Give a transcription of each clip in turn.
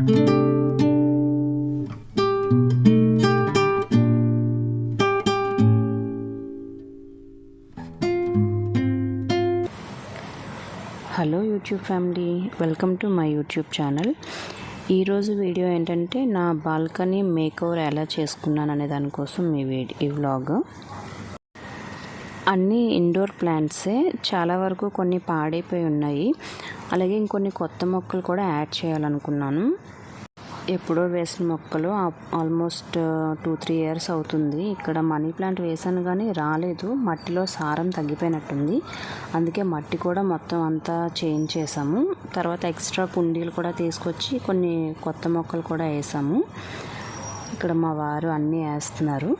Hello YouTube family, welcome to my YouTube channel. ఈరోజు video ఏంటంటే నా బాల్కనీ మేకోవర్ ఎలా చేసుకున్నాను అనే దానికోసం ఈ వ్లాగ్. అన్నీ ఇండోర్ ప్లాంట్సే, చాలా వరకు కొన్ని పాడైపోయి ఉన్నాయి. అలాగే ఇంకొన్ని కొత్త మొక్కలు కూడా యాడ్ చేయాలనుకున్నాను. ఎప్పుడో వేసిన మొక్కలు ఆల్మోస్ట్ 2-3 ఇయర్స్ అవుతుంది. ఇక్కడ మనీ ప్లాంట్ వేసాను కానీ రాలేదు, మట్టిలో సారం తగ్గిపోయినట్టుంది. అందుకే మట్టి కూడా మొత్తం అంతా చేంజ్ చేసాము. తర్వాత ఎక్స్ట్రా కుండీలు కూడా తీసుకొచ్చి కొన్ని కొత్త మొక్కలు కూడా వేసాము. ఇక్కడ మా వారు అన్నీ వేస్తున్నారు.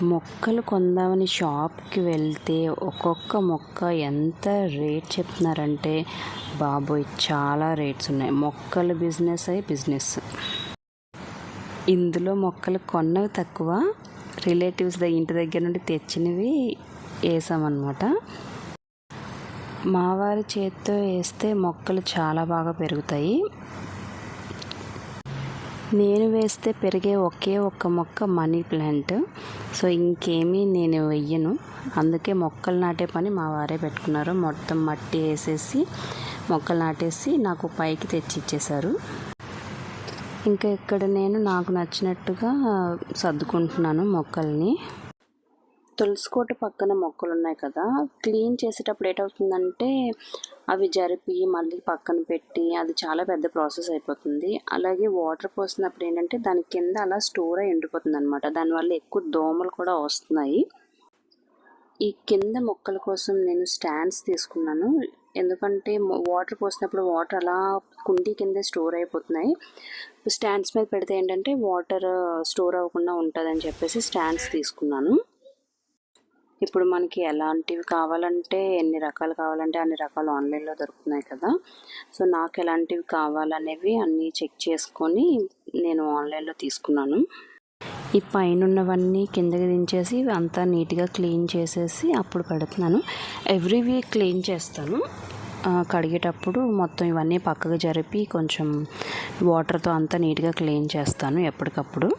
మొక్కలు కొందామని షాప్కి వెళ్తే ఒక్కొక్క మొక్క ఎంత రేట్ చెప్తున్నారంటే బాబోయ్, చాలా రేట్స్ ఉన్నాయి. మొక్కల బిజినెస్. ఇందులో మొక్కలు కొన్నవి తక్కువ, రిలేటివ్స్ ఇంటి దగ్గర నుండి తెచ్చినవి వేసామన్నమాట. మా వారి చేతితో వేస్తే మొక్కలు చాలా బాగా పెరుగుతాయి. నేను వేస్తే పెరిగే ఒకే ఒక్క మొక్క మనీ ప్లాంట్. సో ఇంకేమీ నేను వెయ్యను. అందుకే మొక్కలు నాటే పని మా వారే పెట్టుకున్నారు. మొత్తం మట్టి వేసేసి మొక్కలు నాటేసి నాకు పైకి తెచ్చి ఇచ్చేశారు. ఇంకా ఇక్కడ నేను నాకు నచ్చినట్టుగా సర్దుకుంటున్నాను మొక్కల్ని. తులసి కోట పక్కన మొక్కలు ఉన్నాయి కదా, క్లీన్ చేసేటప్పుడు ఏటవుతుందంటే అవి జరిపి మళ్ళీ పక్కన పెట్టి అది చాలా పెద్ద ప్రాసెస్ అయిపోతుంది. అలాగే వాటర్ పోసినప్పుడు ఏంటంటే దాని కింద అలా స్టోర్ అయి ఉండిపోతుంది అనమాట. దానివల్ల ఎక్కువ దోమలు కూడా వస్తున్నాయి. ఈ కింద మొక్కల కోసం నేను స్టాండ్స్ తీసుకున్నాను. ఎందుకంటే వాటర్ పోసినప్పుడు వాటర్ అలా కుండీ కింద స్టోర్ అయిపోతున్నాయి. స్టాండ్స్ మీద పెడితే ఏంటంటే వాటర్ స్టోర్ అవ్వకుండా ఉంటుందని చెప్పేసి స్టాండ్స్ తీసుకున్నాను. ఇప్పుడు మనకి ఎలాంటివి కావాలంటే, ఎన్ని రకాలు కావాలంటే అన్ని రకాలు ఆన్లైన్లో దొరుకుతున్నాయి కదా. సో నాకు ఎలాంటివి కావాలనేవి అన్నీ చెక్ చేసుకొని నేను ఆన్లైన్లో తీసుకున్నాను. ఈ పైన ఉన్నవన్నీ కిందకి దించేసి అంతా నీట్గా క్లీన్ చేసేసి అప్పుడు పెడుతున్నాను. ఎవ్రీ వీక్ క్లీన్ చేస్తాను. కడిగేటప్పుడు మొత్తం ఇవన్నీ పక్కకు జరిపి కొంచెం వాటర్తో అంతా నీట్గా క్లీన్ చేస్తాను ఎప్పటికప్పుడు.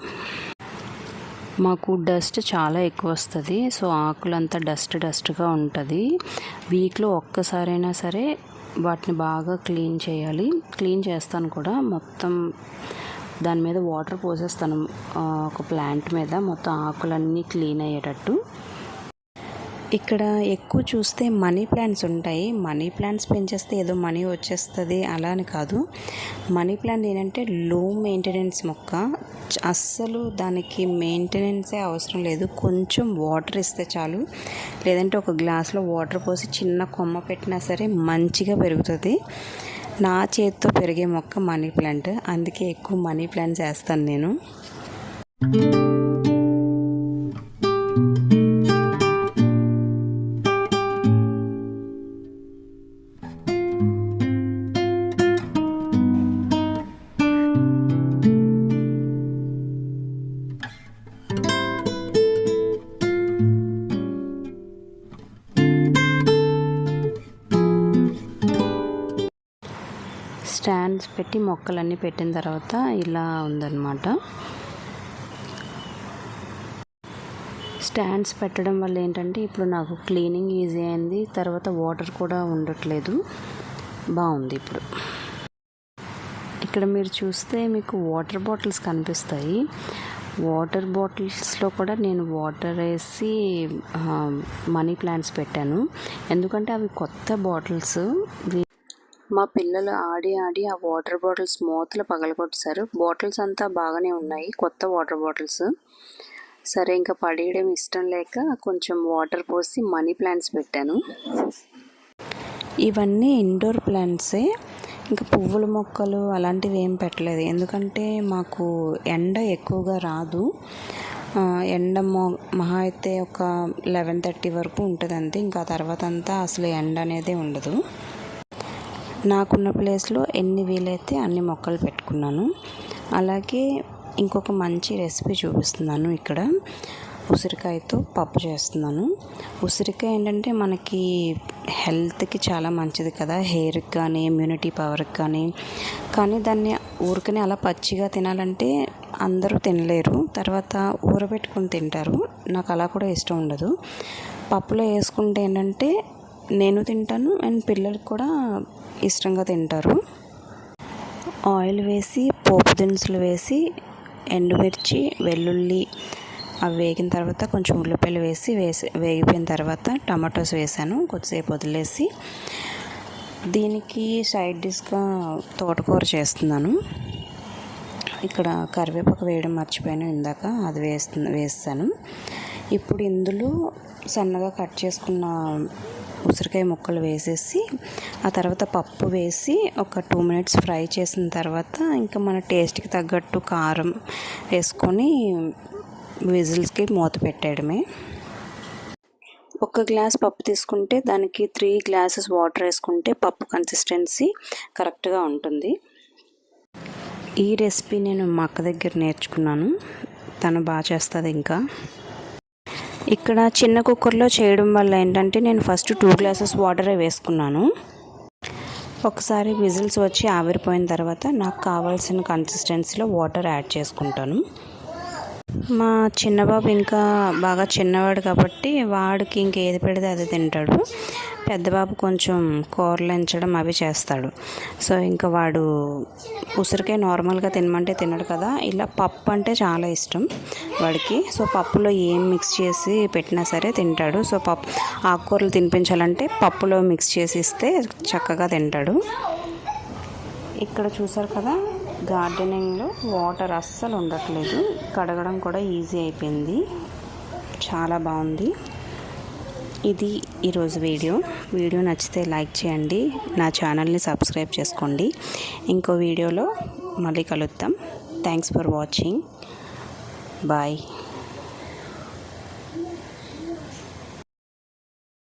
మాకు డస్ట్ చాలా ఎక్కువ వస్తుంది. సో ఆకులంతా డస్ట్గా ఉంటుంది. వీక్లో ఒక్కసారైనా సరే వాటిని బాగా క్లీన్ చేయాలి. క్లీన్ చేస్తాను కూడా. మొత్తం దాని మీద వాటర్ పోసేస్తాను. ఒక ప్లాంట్ మీద మొత్తం ఆకులన్నీ క్లీన్ అయ్యేటట్టు. ఇక్కడ ఎక్కువ చూస్తే మనీ ప్లాంట్స్ ఉంటాయి. మనీ ప్లాంట్స్ పెంచేస్తే ఏదో మనీ వచ్చేస్తుంది అలా అని కాదు. మనీ ప్లాంట్ ఏంటంటే లో మెయింటెనెన్స్ మొక్క. అస్సలు దానికి మెయింటెనెన్సే అవసరం లేదు. కొంచెం వాటర్ ఇస్తే చాలు, లేదంటే ఒక గ్లాస్లో వాటర్ పోసి చిన్న కొమ్మ పెట్టినా సరే మంచిగా పెరుగుతుంది. నా చేతితో పెరిగే మొక్క మనీ ప్లాంట్. అందుకే ఎక్కువ మనీ ప్లాంట్స్ వేస్తాను నేను. స్టాండ్స్ పెట్టి మొక్కలన్నీ పెట్టిన తర్వాత ఇలా ఉందన్నమాట. స్టాండ్స్ పెట్టడం వల్ల ఏంటంటే ఇప్పుడు నాకు క్లీనింగ్ ఈజీ అయింది. తర్వాత వాటర్ కూడా ఉండట్లేదు. బాగుంది ఇప్పుడు. ఇక్కడ మీరు చూస్తే మీకు వాటర్ బాటిల్స్ కనిపిస్తాయి. వాటర్ బాటిల్స్లో కూడా నేను వాటర్ వేసి మనీ ప్లాంట్స్ పెట్టాను. ఎందుకంటే అవి కొత్త బాటిల్స్. మా పిల్లలు ఆడి ఆ వాటర్ బాటిల్స్ మూతలు పగలగొట్టేశారు. బాటిల్స్ అంతా బాగానే ఉన్నాయి, కొత్త వాటర్ బాటిల్స్. సరే ఇంకా పడేయడం ఇష్టం లేక కొంచెం వాటర్ పోసి మనీ ప్లాంట్స్ పెట్టాను. ఇవన్నీ ఇండోర్ ప్లాంట్సే. ఇంకా పువ్వుల మొక్కలు అలాంటివి ఏం పెట్టలేదు. ఎందుకంటే మాకు ఎండ ఎక్కువగా రాదు. ఎండ మహా అయితే ఒక 11:30 వరకు ఉంటుంది అంతే. ఇంకా తర్వాత అంతా అసలు ఎండ అనేది ఉండదు. నాకున్న ప్లేస్లో ఎన్ని వీలైతే అన్ని మొక్కలు పెట్టుకున్నాను. అలాగే ఇంకొక మంచి రెసిపీ చూపిస్తున్నాను. ఇక్కడ ఉసిరికాయతో పప్పు చేస్తున్నాను. ఉసిరికాయ ఏంటంటే మనకి హెల్త్కి చాలా మంచిది కదా, హెయిర్కి కానీ ఇమ్యూనిటీ పవర్కి కానీ దాన్ని ఊరికనే అలా పచ్చిగా తినాలంటే అందరూ తినలేరు, తర్వాత ఊరబెట్టుకొని తింటారు. నాకు అలా కూడా ఇష్టం ఉండదు. పప్పులో వేసుకుంటే ఏంటంటే నేను తింటాను అండ్ పిల్లలు కూడా ఇష్టంగా తింటారు. ఆయిల్ వేసి పోపు దినుసులు వేసి ఎండుమిర్చి వెల్లుల్లి అవి వేగిన తర్వాత కొంచెం ఉల్లిపాయలు వేగిపోయిన తర్వాత టమాటోస్ వేసాను. కొద్దిసేపు వదిలేసి దీనికి సైడ్ డిష్గా తోటకూర చేస్తున్నాను. ఇక్కడ కరివేపాకు వేయడం మర్చిపోయాను ఇందాక, అది వేస్తాను. ఇప్పుడు ఇందులో సన్నగా కట్ చేసుకున్న ఉసిరికాయ ముక్కలు వేసేసి ఆ తర్వాత పప్పు వేసి ఒక 2 minutes ఫ్రై చేసిన తర్వాత ఇంకా మన టేస్ట్కి తగ్గట్టు కారం వేసుకొని విజిల్స్కి మూత పెట్టేయడమే. 1 గ్లాస్ పప్పు తీసుకుంటే దానికి 3 glasses వాటర్ వేసుకుంటే పప్పు కన్సిస్టెన్సీ కరెక్ట్గా ఉంటుంది. ఈ రెసిపీ నేను మా అక్క దగ్గర నేర్చుకున్నాను, తను బాగా చేస్తుంది. ఇంకా ఇక్కడ చిన్న కుక్కర్లో చేయడం వల్ల ఏంటంటే నేను ఫస్ట్ 2 glasses వాటరే వేసుకున్నాను. ఒకసారి విజిల్స్ వచ్చి ఆవిరిపోయిన తర్వాత నాకు కావాల్సిన కన్సిస్టెన్సీలో వాటర్ యాడ్ చేసుకుంటాను. మా చిన్నబాబు ఇంకా బాగా చిన్నవాడు కాబట్టి వాడికి ఇంకేది పెడితే అది తింటాడు. పెద్ద బాబు కొంచెం కూరలు ఎంచడం అవి చేస్తాడు. సో ఇంకా వాడు ఉసిరికాయ నార్మల్గా తినమంటే తినడు కదా, ఇలా పప్పు అంటే చాలా ఇష్టం వాడికి. సో పప్పులో ఏం మిక్స్ చేసి పెట్టినా సరే తింటాడు. సో ఆకుకూరలు తినిపించాలంటే పప్పులో మిక్స్ చేసి ఇస్తే చక్కగా తింటాడు. ఇక్కడ చూసారు కదా, గార్డెనింగ్లో వాటర్ అస్సలు ఉండట్లేదు, కడగడం కూడా ఈజీ అయిపోయింది, చాలా బాగుంది. ఇది ఈరోజు వీడియో నచ్చితే లైక్ చేయండి, నా ఛానల్ని సబ్స్క్రైబ్ చేసుకోండి. ఇంకో వీడియోలో మళ్ళీ కలుద్దాం. Thanks for watching. బాయ్.